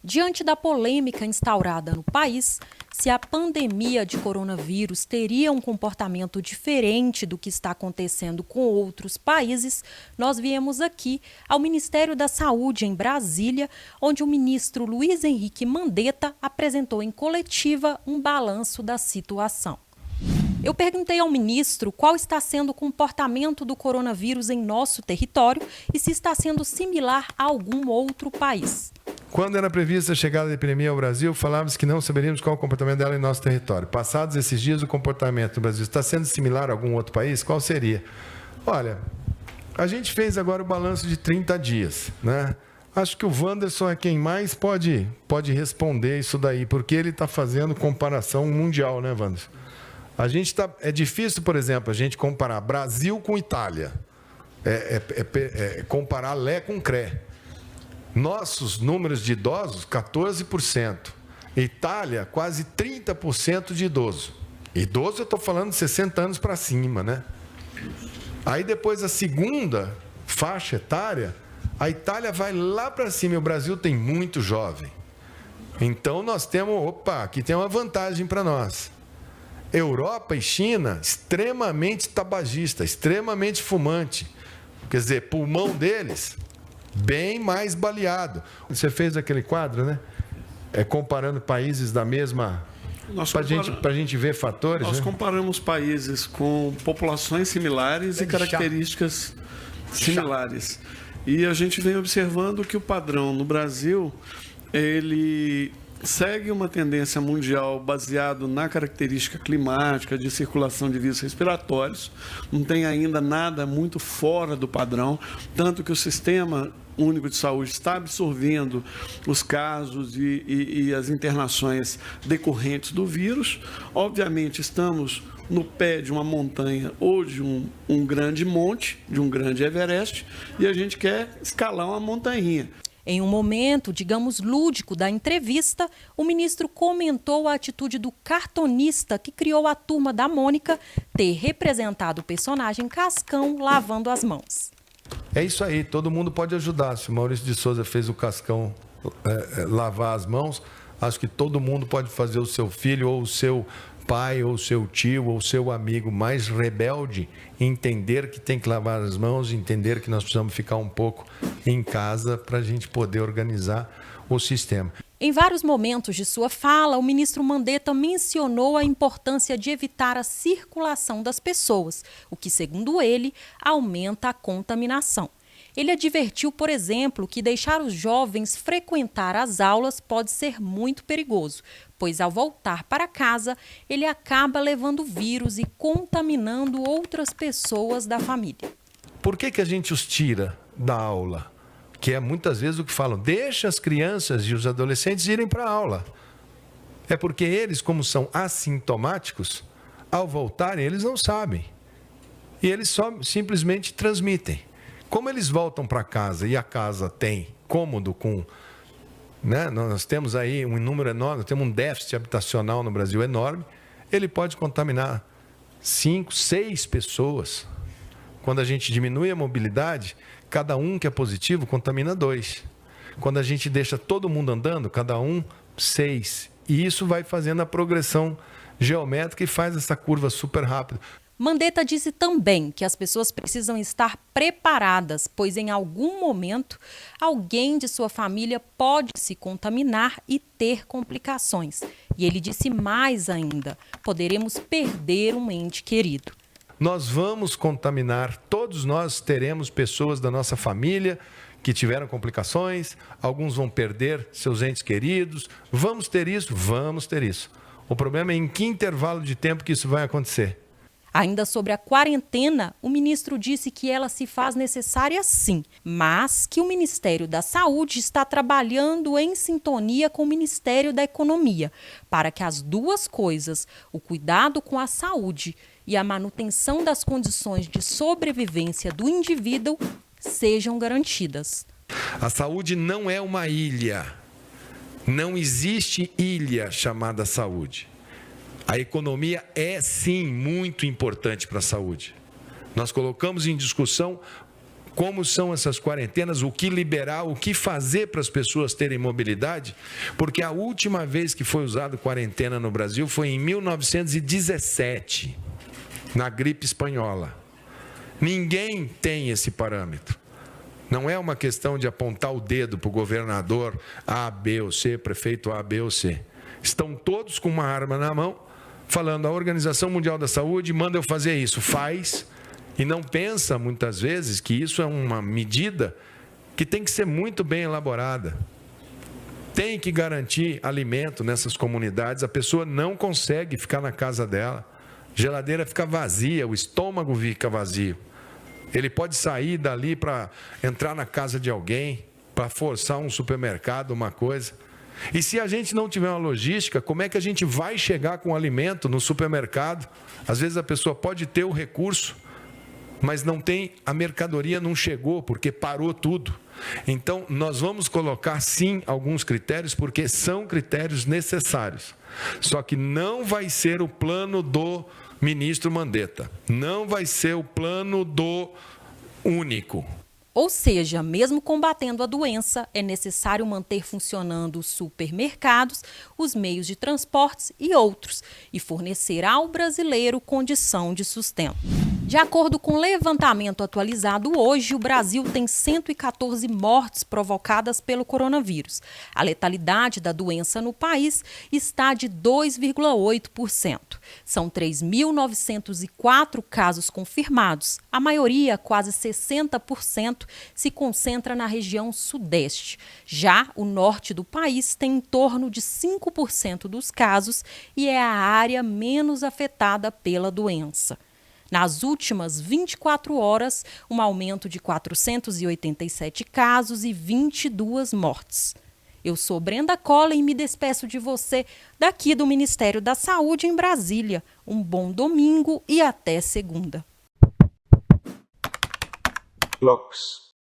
Diante da polêmica instaurada no país, se a pandemia de coronavírus teria um comportamento diferente do que está acontecendo com outros países, nós viemos aqui ao Ministério da Saúde em Brasília, onde o ministro Luiz Henrique Mandetta apresentou em coletiva um balanço da situação. Eu perguntei ao ministro qual está sendo o comportamento do coronavírus em nosso território e se está sendo similar a algum outro país. Quando era prevista a chegada da epidemia ao Brasil, falávamos que não saberíamos qual é o comportamento dela em nosso território. Passados esses dias, o comportamento do Brasil está sendo similar a algum outro país? Qual seria? Olha, a gente fez agora o balanço de 30 dias, né? Acho que o Wanderson é quem mais pode responder isso daí, porque ele está fazendo comparação mundial, né, Wanderson? É difícil, por exemplo, a gente comparar Brasil com Itália. Comparar Lé com Cré. Nossos números de idosos, 14%. Itália, quase 30% de idoso. Idoso, eu estou falando de 60 anos para cima, né? Aí depois a segunda faixa etária, a Itália vai lá para cima e o Brasil tem muito jovem. Então nós temos, aqui tem uma vantagem para nós. Europa e China, extremamente tabagista, extremamente fumante. Quer dizer, pulmão deles, bem mais baleado. Você fez aquele quadro, né? Comparando países da mesma... Para a gente ver fatores. Nós, né? Comparamos países com populações similares e características similares. E a gente vem observando que o padrão no Brasil, ele segue uma tendência mundial baseado na característica climática, de circulação de vírus respiratórios. Não tem ainda nada muito fora do padrão, tanto que o Sistema Único de Saúde está absorvendo os casos e as internações decorrentes do vírus. Obviamente, estamos no pé de uma montanha ou de um grande monte, de um grande Everest, e a gente quer escalar uma montanha. Em um momento, digamos, lúdico da entrevista, o ministro comentou a atitude do cartonista que criou a Turma da Mônica ter representado o personagem Cascão lavando as mãos. É isso aí, todo mundo pode ajudar. Se o Maurício de Souza fez o Cascão lavar as mãos, acho que todo mundo pode fazer o seu filho ou o seu pai ou o seu tio ou o seu amigo mais rebelde entender que tem que lavar as mãos, entender que nós precisamos ficar um pouco em casa para a gente poder organizar o sistema. Em vários momentos de sua fala, o ministro Mandetta mencionou a importância de evitar a circulação das pessoas, o que, segundo ele, aumenta a contaminação. Ele advertiu, por exemplo, que deixar os jovens frequentar as aulas pode ser muito perigoso, pois ao voltar para casa, ele acaba levando vírus e contaminando outras pessoas da família. Por que a gente os tira da aula? Que é muitas vezes o que falam, deixa as crianças e os adolescentes irem para a aula. É porque eles, como são assintomáticos, ao voltarem, eles não sabem. E eles só simplesmente transmitem. Como eles voltam para casa e a casa tem cômodo com... né? Nós temos aí um número enorme, temos um déficit habitacional no Brasil enorme, ele pode contaminar 5, 6 pessoas. Quando a gente diminui a mobilidade, cada um que é positivo contamina 2. Quando a gente deixa todo mundo andando, cada um 6. E isso vai fazendo a progressão geométrica e faz essa curva super rápida. Mandetta disse também que as pessoas precisam estar preparadas, pois em algum momento alguém de sua família pode se contaminar e ter complicações. E ele disse mais ainda, poderemos perder um ente querido. Nós vamos contaminar, todos nós teremos pessoas da nossa família que tiveram complicações, alguns vão perder seus entes queridos. Vamos ter isso? Vamos ter isso. O problema é em que intervalo de tempo que isso vai acontecer. Ainda sobre a quarentena, o ministro disse que ela se faz necessária sim, mas que o Ministério da Saúde está trabalhando em sintonia com o Ministério da Economia, para que as duas coisas, o cuidado com a saúde e a manutenção das condições de sobrevivência do indivíduo, sejam garantidas. A saúde não é uma ilha. Não existe ilha chamada saúde. A economia é, sim, muito importante para a saúde. Nós colocamos em discussão como são essas quarentenas, o que liberar, o que fazer para as pessoas terem mobilidade, porque a última vez que foi usado quarentena no Brasil foi em 1917, na gripe espanhola. Ninguém tem esse parâmetro. Não é uma questão de apontar o dedo para o governador A, B ou C, prefeito A, B ou C. Estão todos com uma arma na mão, falando, a Organização Mundial da Saúde manda eu fazer isso, faz, e não pensa, muitas vezes, que isso é uma medida que tem que ser muito bem elaborada. Tem que garantir alimento nessas comunidades, a pessoa não consegue ficar na casa dela, a geladeira fica vazia, o estômago fica vazio. Ele pode sair dali para entrar na casa de alguém, para forçar um supermercado, uma coisa. E se a gente não tiver uma logística, como é que a gente vai chegar com alimento no supermercado? Às vezes a pessoa pode ter o recurso, mas não tem, a mercadoria não chegou, porque parou tudo. Então, nós vamos colocar, sim, alguns critérios, porque são critérios necessários. Só que não vai ser o plano do ministro Mandetta. Não vai ser o plano do único. Ou seja, mesmo combatendo a doença, é necessário manter funcionando os supermercados, os meios de transportes e outros, e fornecer ao brasileiro condição de sustento. De acordo com o levantamento atualizado hoje, o Brasil tem 114 mortes provocadas pelo coronavírus. A letalidade da doença no país está de 2,8%. São 3.904 casos confirmados. A maioria, quase 60%, se concentra na região sudeste. Já o norte do país tem em torno de 5% dos casos e é a área menos afetada pela doença. Nas últimas 24 horas, um aumento de 487 casos e 22 mortes. Eu sou Brenda Cola e me despeço de você daqui do Ministério da Saúde em Brasília. Um bom domingo e até segunda. Locks.